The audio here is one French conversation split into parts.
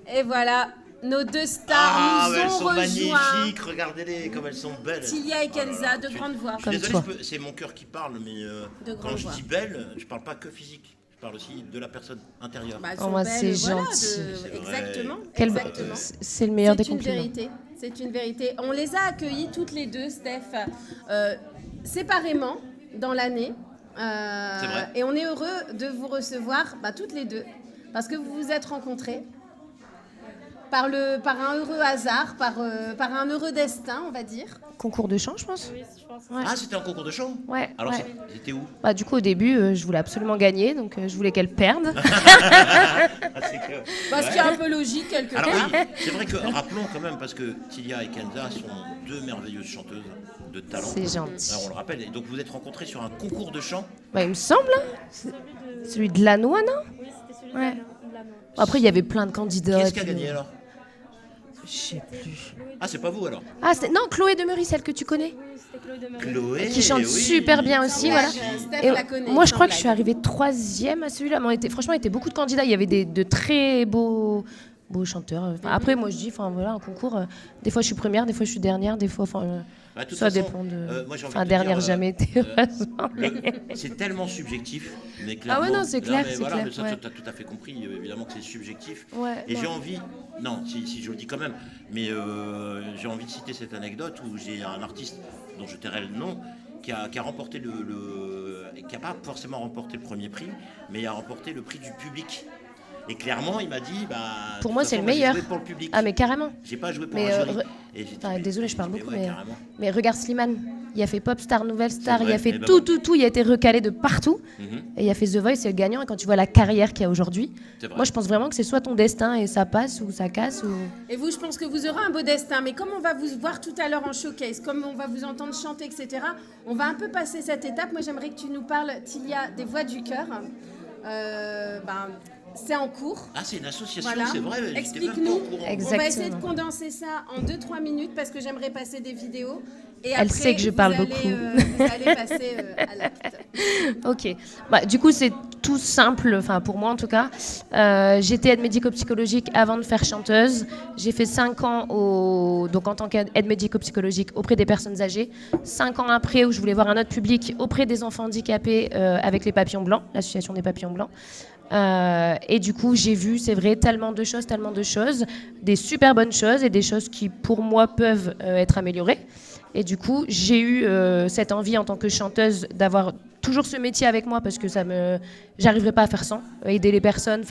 Et voilà, nos deux stars nous elles ont sont rejoints. magnifiques, regardez-les comme elles sont belles. Tilia et Kenza, de grande voix. Je suis désolé, c'est mon cœur qui parle, mais quand je dis belle, je parle pas que physique. Je parle aussi de la personne intérieure. Moi, c'est gentil. Exactement. C'est le meilleur des compliments. C'est une vérité. On les a accueillis toutes les deux, Steph, séparément dans l'année. C'est vrai. Et on est heureux de vous recevoir toutes les deux. Parce que vous vous êtes rencontrés par un heureux hasard, par un heureux destin, on va dire. Concours de chant, je pense. Oui, je pense. Ouais. Ah, c'était un concours de chant? Ouais. Alors, ouais. c'était où? Du coup, au début, je voulais absolument gagner, donc je voulais qu'elle perde. Ce qui est un peu logique, quelque part. Oui, c'est vrai que, rappelons quand même, parce que Tilia et Kenza sont deux merveilleuses chanteuses de talent. C'est gentil. Alors, on le rappelle, et donc vous êtes rencontrés sur un concours de chant? Il me semble. Celui de Lannoy, non? Oui, c'était celui Ouais. de Lannoy. Après, il y avait plein de candidats. Qui est-ce qui a gagné alors? Je sais plus. Ah, c'est pas vous alors? Non, Chloé Demery, celle que tu connais. Oui, c'était Chloé Demery. Chloé, Qui chante super bien aussi, voilà. Steph Et la connaît. moi, je crois que je suis arrivée 3e à celui-là. Mais franchement, il y était beaucoup de candidats. Il y avait de très beaux chanteurs. Après, moi, je dis, un concours. Des fois, je suis première, des fois, je suis dernière, des fois, de toute ça façon, dépend de. moi, j'ai envie de Dernière, dire, jamais été. c'est tellement subjectif, mais Ah ouais, clairement. non, c'est clair, mais c'est voilà, clair. mais ça, Ouais. tu as tout à fait compris, évidemment que c'est subjectif. Ouais, Et non. j'ai envie, non, si je le dis quand même, mais j'ai envie de citer cette anecdote où j'ai un artiste dont je tairai le nom, qui a remporté qui n'a pas forcément remporté le premier prix, mais a remporté le prix du public. Et clairement, il m'a dit, pour moi, c'est le meilleur. J'ai joué pour le public. Ah, mais carrément. J'ai pas joué pour Mais, un jury. Et j'ai dit, désolé, je parle beaucoup, ouais, mais carrément. regarde Slimane. Il a fait Popstar, Nouvelle Star, C'est il a vrai, fait eh ben tout. Il a été recalé de partout. Et il a fait The Voice, c'est le gagnant. Et quand tu vois la carrière qu'il y a aujourd'hui, C'est vrai. moi, je pense vraiment que c'est soit ton destin et ça passe ou ça casse. Et vous, je pense que vous aurez un beau destin. Mais comme on va vous voir tout à l'heure en showcase, comme on va vous entendre chanter, etc., on va un peu passer cette étape. Moi, j'aimerais que tu nous parles, Tilia, des Voix du Cœur. C'est en cours. Ah, c'est une association, Voilà. c'est vrai. j'étais Explique-nous. même pas au courant. Exactement. On va essayer de condenser ça en 2-3 minutes parce que j'aimerais passer des vidéos. Et Elle après, sait que je vous parle allez, beaucoup. Vous allez passer à l'acte. Ok. Du coup, c'est tout simple, pour moi en tout cas. J'étais aide médico-psychologique avant de faire chanteuse. J'ai fait 5 ans donc en tant qu'aide médico-psychologique auprès des personnes âgées. 5 ans après, où je voulais voir un autre public auprès des enfants handicapés avec les Papillons Blancs, l'association des Papillons Blancs. Et du coup, j'ai vu, c'est vrai, tellement de choses, des super bonnes choses et des choses qui, pour moi, peuvent être améliorées. Et du coup, j'ai eu cette envie en tant que chanteuse d'avoir toujours ce métier avec moi parce que j'arriverai pas à faire sans. Aider les personnes,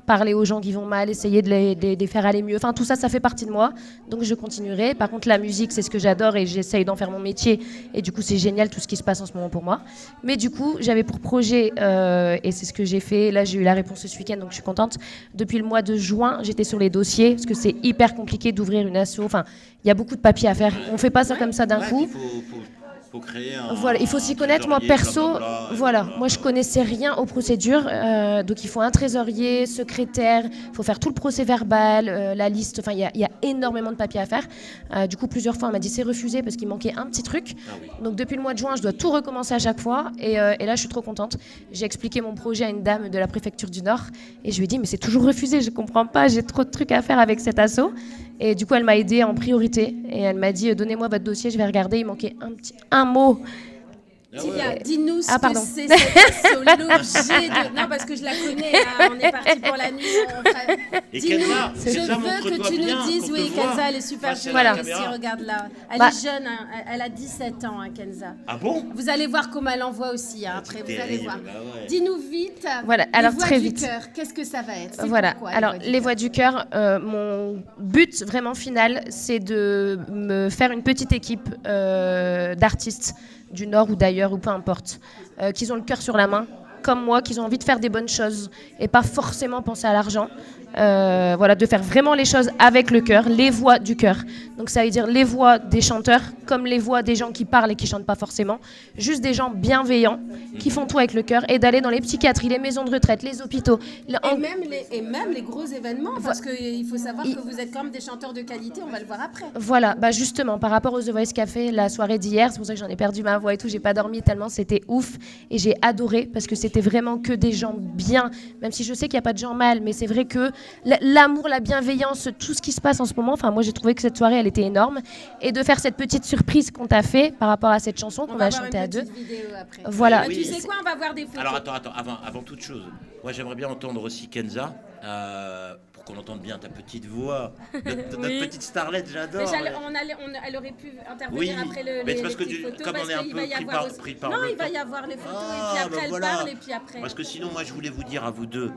parler aux gens qui vont mal, essayer de les faire aller mieux. Tout ça, ça fait partie de moi. Donc je continuerai. Par contre, la musique, c'est ce que j'adore et j'essaye d'en faire mon métier. Et du coup, c'est génial tout ce qui se passe en ce moment pour moi. Mais du coup, j'avais pour projet, et c'est ce que j'ai fait. Là, j'ai eu la réponse ce week-end, donc je suis contente. Depuis le mois de juin, j'étais sur les dossiers parce que c'est hyper compliqué d'ouvrir une asso. Il y a beaucoup de papiers à faire. On fait pas ça comme ça d'un coup. Il faut créer un... Voilà, il faut s'y connaître. Moi, perso, moi, je connaissais rien aux procédures. Donc, il faut un trésorier, secrétaire, il faut faire tout le procès-verbal, la liste. Il y a énormément de papiers à faire. Du coup, plusieurs fois, on m'a dit c'est refusé parce qu'il manquait un petit truc. Donc, depuis le mois de juin, je dois tout recommencer à chaque fois. Et là, je suis trop contente. J'ai expliqué mon projet à une dame de la préfecture du Nord. Et je lui ai dit, mais c'est toujours refusé, je comprends pas, j'ai trop de trucs à faire avec cet asso. Et du coup, elle m'a aidée en priorité. Et elle m'a dit, donnez-moi votre dossier, je vais regarder. Il manquait un mot. Tilia, dis-nous ce pardon. que c'est cette asso, l'objet de... Non, parce que je la connais, là, on est parti pour la nuit. Et Dis-nous, Kenza, je veux que montre-toi tu bien, nous dises, qu'on te oui, voit Kenza, elle est super face à jolie la aussi, caméra. regarde là. Elle est jeune, hein, elle a 17 ans, Kenza. Ah bon? Vous allez voir comment elle envoie aussi, après, vous allez terrible, voir. ouais. Dis-nous vite, Voilà, les alors voix très du vite. cœur, qu'est-ce que ça va être? C'est Voilà, pourquoi, alors les voix du cœur, mon but vraiment final, c'est de me faire une petite équipe d'artistes du Nord ou d'ailleurs, ou peu importe, qui ont le cœur sur la main, comme moi, qui ont envie de faire des bonnes choses et pas forcément penser à l'argent. De faire vraiment les choses avec le cœur, les voix du cœur. Donc ça veut dire les voix des chanteurs comme les voix des gens qui parlent et qui chantent pas forcément. Juste des gens bienveillants qui font tout avec le cœur et d'aller dans les psychiatries, les maisons de retraite, les hôpitaux. Et même les gros événements, parce qu'il faut savoir que vous êtes quand même des chanteurs de qualité, on va le voir après. Voilà, bah justement, par rapport au The Voice Café, la soirée d'hier, c'est pour ça que j'en ai perdu ma voix et tout, j'ai pas dormi tellement, c'était ouf et j'ai adoré parce que c'était vraiment que des gens bien, même si je sais qu'il n'y a pas de gens mal, mais c'est vrai que l'amour, la bienveillance, tout ce qui se passe en ce moment, enfin moi j'ai trouvé que cette soirée elle était énorme et de faire cette petite surprise qu'on t'a fait par rapport à cette chanson qu'on va chanter à deux. Vidéo après. Voilà. Tu sais quoi, on va voir des photos. Alors attends, avant toute chose, moi j'aimerais bien entendre aussi Kenza, pour qu'on entende bien ta petite voix, notre petite starlette, j'adore. Elle aurait pu intervenir après les petites photos, comme on est un peu pris par non, le il va y temps. avoir les photos et puis après elle parle et puis après. Parce que sinon, moi je voulais vous dire à vous deux,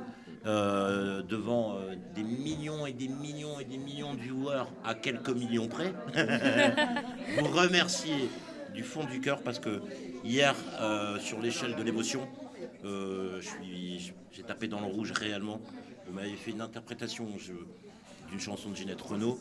devant des millions et des millions et des millions de viewers à quelques millions près, vous remercier du fond du cœur parce que hier, sur l'échelle de l'émotion, j'ai tapé dans le rouge réellement. Vous m'avez fait une interprétation d'une chanson de Ginette Renaud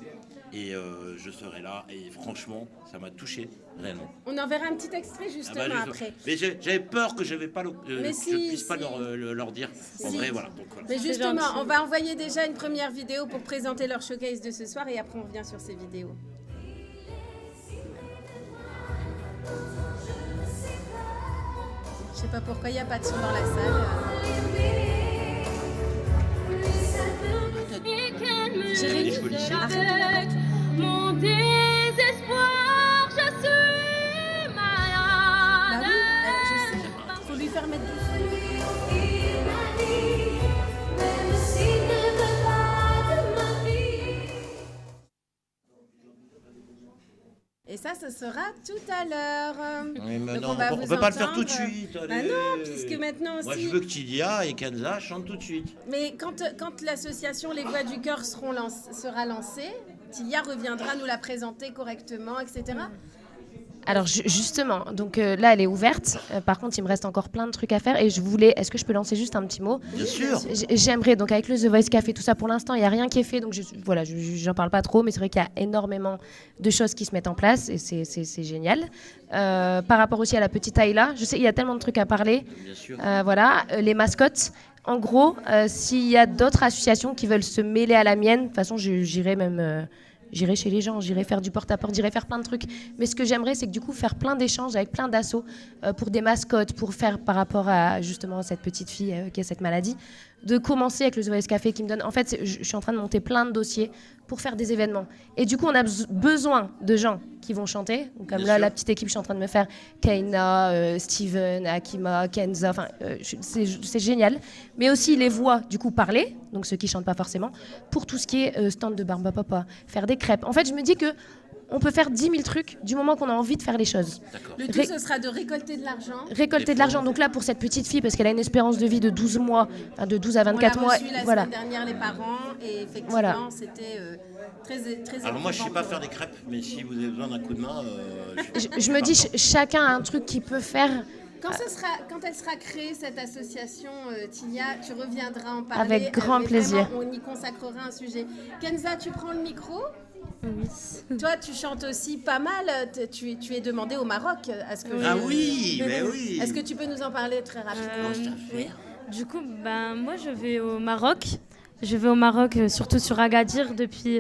et je serai là et franchement ça m'a touché réellement. On enverra un petit extrait justement après. Mais j'avais peur que je puisse pas leur dire en vrai, voilà. Donc, voilà. Mais justement, on va envoyer déjà une première vidéo pour présenter leur showcase de ce soir et après on revient sur ces vidéos. Je sais pas pourquoi il n'y a pas de son dans la salle. Jérémy, avec mon désespoir, je suis malade. Bah oui, je sais. Faut lui faire mettre du son. Et ça, ce sera tout à l'heure. Oui, mais donc non, on ne peut pas le faire tout de suite. Bah non, puisque maintenant aussi... Moi, je veux que Tilia et Kenza chantent tout de suite. Mais quand l'association Les Voix du Cœur sera lancée, Tilia reviendra nous la présenter correctement, etc. Alors justement, donc là elle est ouverte. Par contre, il me reste encore plein de trucs à faire et est-ce que je peux lancer juste un petit mot? Bien sûr. J'aimerais, donc avec le The Voice Café, tout ça pour l'instant, il n'y a rien qui est fait, donc j'en parle pas trop, mais c'est vrai qu'il y a énormément de choses qui se mettent en place et c'est génial. Par rapport aussi à la petite Ayla, je sais, il y a tellement de trucs à parler. Bien sûr. Voilà, les mascottes. En gros, s'il y a d'autres associations qui veulent se mêler à la mienne, de toute façon, j'irai même... J'irai chez les gens, j'irai faire du porte-à-porte, j'irai faire plein de trucs. Mais ce que j'aimerais, c'est que du coup, faire plein d'échanges avec plein d'assos pour des mascottes, pour faire par rapport à justement cette petite fille qui a cette maladie, de commencer avec le The Voice Café qui me donne... En fait, je suis en train de monter plein de dossiers pour faire des événements. Et du coup, on a besoin de gens qui vont chanter. Donc, comme là, la petite équipe, je suis en train de me faire Kaina, Steven, Akima, Kenza. Enfin, c'est génial. Mais aussi les voix, du coup, parler. Donc, ceux qui chantent pas forcément. Pour tout ce qui est stand de Barba Papa, faire des crêpes. En fait, je me dis que on peut faire 10 000 trucs du moment qu'on a envie de faire les choses. Le tout, ce sera de récolter de l'argent. Récolter de l'argent. Donc là, pour cette petite fille, parce qu'elle a une espérance de vie de 12 mois, enfin de 12 à 24 mois. On l'a reçu la semaine dernière, les parents, et effectivement, c'était très Alors moi, je ne sais pas faire des crêpes, mais si vous avez besoin d'un coup de main... je me dis, chacun a un truc qu'il peut faire. Quand elle sera créée, cette association, Tilia, tu reviendras en parler. Avec grand plaisir. Vraiment, on y consacrera un sujet. Kenza, tu prends le micro ? Oui. Toi, tu chantes aussi pas mal. Tu es demandé au Maroc. Ah oui, mais oui. Est-ce que tu peux nous en parler très rapidement? Oui. Du coup, moi, je vais au Maroc. Je vais au Maroc, surtout sur Agadir, depuis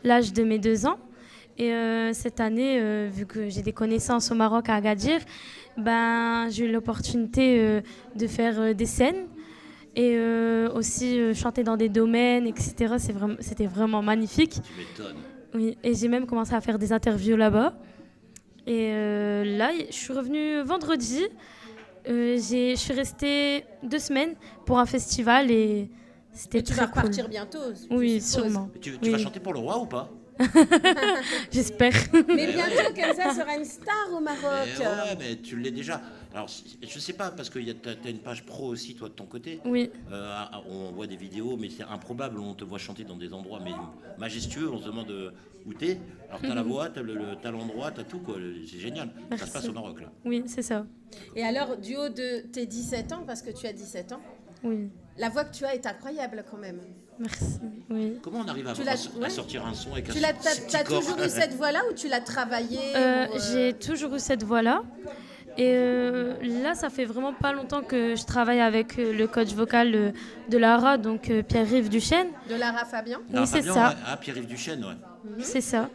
l'âge de mes 2 ans. Et cette année, vu que j'ai des connaissances au Maroc à Agadir, j'ai eu l'opportunité de faire des scènes et aussi chanter dans des domaines, etc. C'était vraiment magnifique. Tu m'étonnes. Oui, et j'ai même commencé à faire des interviews là-bas. Et là, je suis revenue vendredi. Je suis restée 2 semaines pour un festival et c'était très cool. Tu vas repartir bientôt. Oui, sûrement. Tu vas chanter pour le roi ou pas? J'espère. Mais bientôt, Kenza sera une star au Maroc. Ouais, mais tu l'es déjà. Alors, je sais pas, parce que tu as une page pro aussi, toi, de ton côté. Oui. On voit des vidéos, mais c'est improbable. On te voit chanter dans des endroits mais majestueux. On se demande où t'es. Alors, t'as la voix, t'as l'endroit, t'as tout, quoi. C'est génial. Merci. Ça se passe au Maroc, là. Oui, c'est ça. Et alors, du haut de tes 17 ans, parce que tu as 17 ans, oui. La voix que tu as est incroyable quand même. Merci. Oui. Comment on arrive Tu à l'as- sortir un son avec Tu un l'as, si petit t'as corps toujours eu cette voix-là ou tu l'as travaillée J'ai toujours eu cette voix-là. Et là, ça fait vraiment pas longtemps que je travaille avec le coach vocal de Lara, donc Pierre-Yves Duchesne. de Lara Fabian? Oui, c'est Fabien, ça. ouais. Ah, Pierre-Yves Duchesne, ouais. C'est ça.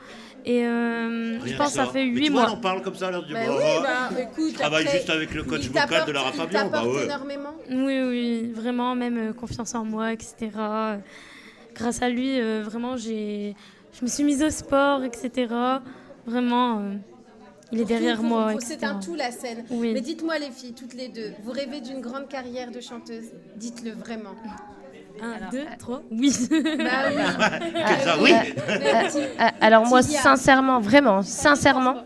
Et je Rien pense que ça fait Mais 8 tu vois, mois. on en parle comme ça, alors du Bah oui, écoute, je travaille après, juste avec le coach il vocal t'apporte- de Lara il Fabian. Bah t'apporte ouais. énormément. Oui, oui, vraiment, même confiance en moi, etc. Grâce à lui, vraiment, je me suis mise au sport, etc. Vraiment, il est derrière moi, C'est etc. un tout la scène. Oui. Mais dites-moi les filles, toutes les deux, vous rêvez d'une grande carrière de chanteuse? Dites-le vraiment. 1, 2, 3, oui. Bah oui. Comme ça, oui. Alors moi, Tilia. sincèrement, vraiment, sincèrement,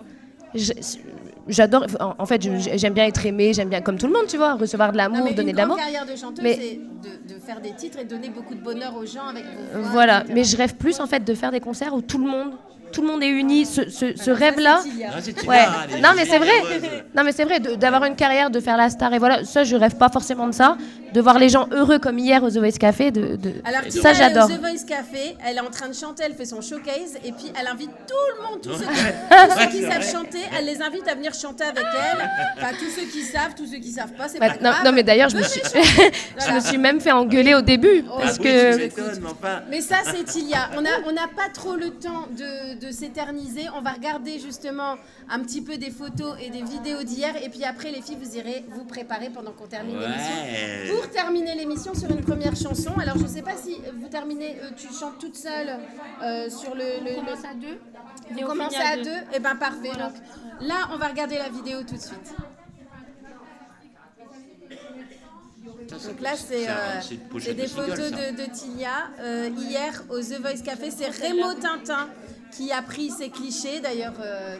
j'adore. En fait, j'aime bien être aimée, j'aime bien, comme tout le monde, tu vois, recevoir de Non, l'amour, mais donner une de grande l'amour. carrière de chanteuse, Mais- c'est de faire des titres et de donner beaucoup de bonheur aux gens avec vos voix, Voilà, etc. mais je rêve plus en fait de faire des concerts où tout le monde est uni. Ce Ça, rêve-là. c'est Tilia. Ah, c'est Ouais. Tina, elle est Non mais c'est vrai. heureuse. Non mais c'est vrai d'avoir une carrière, de faire la star et voilà. Ça, je rêve pas forcément de ça. De voir les gens heureux comme hier au The Voice Café. Alors, Ça, Tina, elle est j'adore. au The Voice Café, elle est en train de chanter, elle fait son showcase, et puis elle invite tout le monde, tous ceux qui c'est savent vrai. chanter, elle les invite à venir chanter avec elle. Enfin, tous ceux qui savent pas, c'est Ouais, pas non, grave. non, mais d'ailleurs, je me Voilà. suis même fait engueuler au début Oh, parce Ah oui, que tu m'étonnes, mais enfin. Mais ça, c'est Tilia. On n'a pas trop le temps de s'éterniser. On va regarder justement un petit peu des photos et des vidéos d'hier. Et puis après, les filles, vous irez vous préparer pendant qu'on termine l'émission. Ouais. Pour terminer l'émission sur une première chanson. Alors, je ne sais pas si vous terminez, tu chantes toute seule sur le... On commence à 2. Vous commencez à 2. Eh bien, parfait. Donc, là, on va regarder la vidéo tout de suite. Donc là, c'est des photos de Tilia. Hier, au The Voice Café, c'est Rémo Tintin qui a pris ces clichés. D'ailleurs,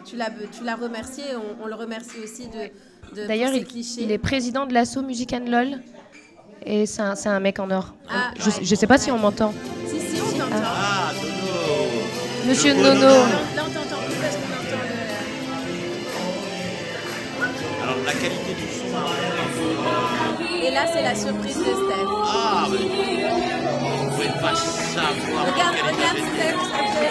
tu l'as remercié. On le remercie aussi de d'ailleurs, pour ces il clichés. est président de l'asso Music and LOL et c'est un mec en or. Ah, Je sais pas si on m'entend. Si, on t'entend. Ah, Nono. Monsieur Le Nono. Nono. Là, on t'entend plus parce qu'on entend Alors, la qualité du son. Hein, Et là, c'est la surprise de Steph. ah, mais vous pouvez pas savoir. Regarde quelle qualité Steph. après.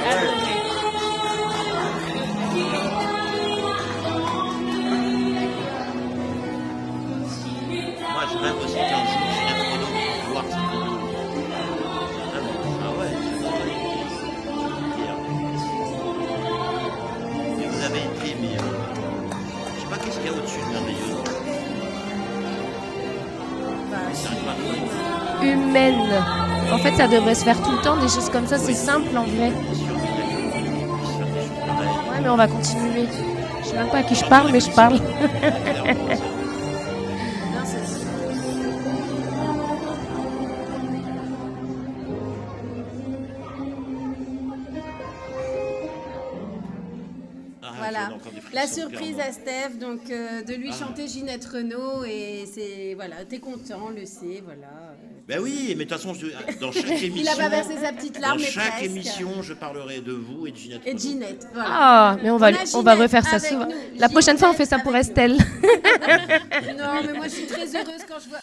Moi, je rêve aussi qu'un jour, Ginette Renaud puisse voir cette vidéo. Ah ouais, mais vous avez été, mais je sais pas qu'est-ce qu'il y a au-dessus de merveilleuse. C'est incroyable. Humaine. En fait, ça devrait se faire tout le temps, des choses comme ça, c'est simple en vrai. Bien sûr, mais il y a que vous qui puisse faire des choses pareilles. Ouais, mais on va continuer. Je sais même pas à qui je parle, mais je parle. Non, c'est- Ah, Voilà, j'en ai encore des frissons la au cœur, surprise moi. à Steph, donc de lui chanter Ginette Renaud, et c'est, voilà, t'es content, on le sait, voilà. Ben oui, mais de toute façon, dans chaque émission, Il a pas versé sa petite larme, dans mais chaque presque. émission, je parlerai de vous et de Ginette Et Renaud. Ginette, voilà. Ah, mais on va Ginette refaire ça avec souvent. nous. La prochaine fois, on fait ça Ginette pour avec Estelle. Non, mais moi je suis très heureuse quand je vois...